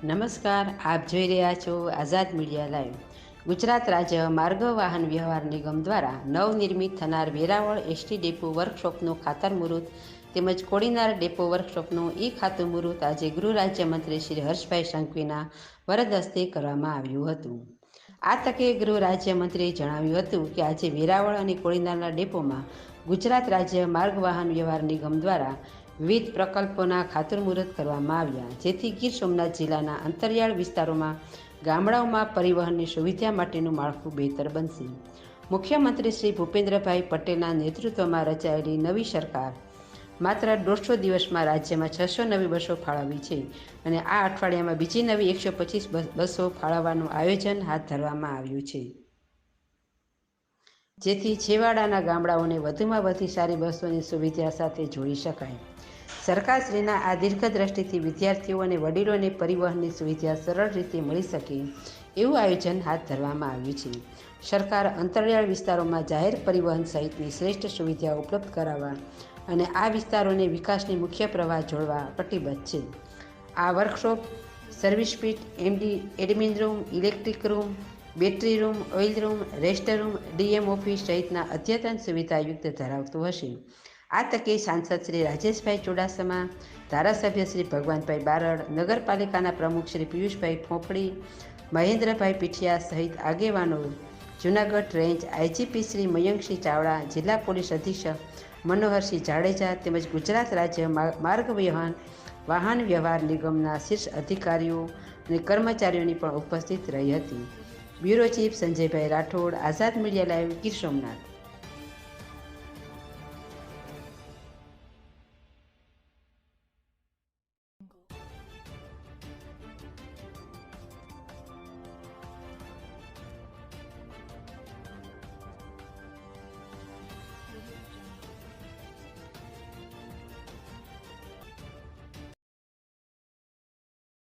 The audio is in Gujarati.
નમસ્કાર, આપ જોઈ રહ્યા છો આઝાદ મીડિયા લાઈવ. ગુજરાત રાજ્ય માર્ગ વાહન વ્યવહાર નિગમ દ્વારા નવનિર્મિત થનાર વેરાવળ એસટી ડેપો વર્કશોપનું ખાતરમુહૂર્ત તેમજ કોડીનાર ડેપો વર્કશોપનું ખાતમુહૂર્ત આજે ગૃહ રાજ્યમંત્રી શ્રી હર્ષભાઈ સંઘવીના વરદ હસ્તે કરવામાં આવ્યું હતું. આ તકે ગૃહ રાજ્યમંત્રીએ જણાવ્યું હતું કે આજે વેરાવળ અને કોડીનારના ડેપોમાં ગુજરાત રાજ્ય માર્ગ વાહન વ્યવહાર નિગમ દ્વારા વિવિધ પ્રકલ્પોના ખાતરમુહૂર્ત કરવામાં આવ્યા, જેથી ગીર સોમનાથ જિલ્લાના અંતરિયાળ વિસ્તારોમાં ગામડાઓમાં પરિવહનની સુવિધા માટેનું માળખું બહેતર બનશે. મુખ્યમંત્રી શ્રી ભૂપેન્દ્રભાઈ પટેલના નેતૃત્વમાં રચાયેલી નવી સરકાર માત્ર 150 દિવસમાં રાજ્યમાં 600 નવી બસો ફાળવી છે અને આ અઠવાડિયામાં બીજી નવી 125 બસો ફાળવવાનું આયોજન હાથ ધરવામાં આવ્યું છે, જેથી છેવાડાના ગામડાઓને વધુમાં વધુ સારી બસોની સુવિધા સાથે જોડી શકાય. સરકારશ્રીના આ દીર્ઘદ્રષ્ટિથી વિદ્યાર્થીઓ અને વડીલોને પરિવહનની સુવિધા સરળ રીતે મળી શકે એવું આયોજન હાથ ધરવામાં આવ્યું છે. સરકાર અંતરિયાળ વિસ્તારોમાં જાહેર પરિવહન સહિતની શ્રેષ્ઠ સુવિધા ઉપલબ્ધ કરાવવા અને આ વિસ્તારોને વિકાસની મુખ્ય પ્રવાહ જોડવા કટિબદ્ધ છે. આ workshop service pit, admin room, electric room, battery room, oil room, rest room, DM office સહિતના અદ્યતન સુવિધાયુક્ત ધરાવતું હશે. આ તકે સાંસદ શ્રી રાજેશભાઈ ચુડાસમા, ધારાસભ્ય શ્રી ભગવાનભાઈ બારડ, નગરપાલિકાના પ્રમુખ શ્રી પિયુષભાઈ ફોફડી, મહેન્દ્રભાઈ પીઠિયા સહિત આગેવાનો, જૂનાગઢ રેન્જ આઈજીપી શ્રી મયંકસિંહ ચાવડા, જિલ્લા પોલીસ અધિક્ષક મનોહરસિંહ જાડેજા તેમજ ગુજરાત રાજ્ય માર્ગ વાહન વ્યવહાર નિગમના શીર્ષ અધિકારીઓ અને કર્મચારીઓની પણ ઉપસ્થિત રહી હતી. બ્યુરો ચીફ સંજયભાઈ રાઠોડ, આઝાદ મીડિયા લાઈવ, ગીર સોમનાથ.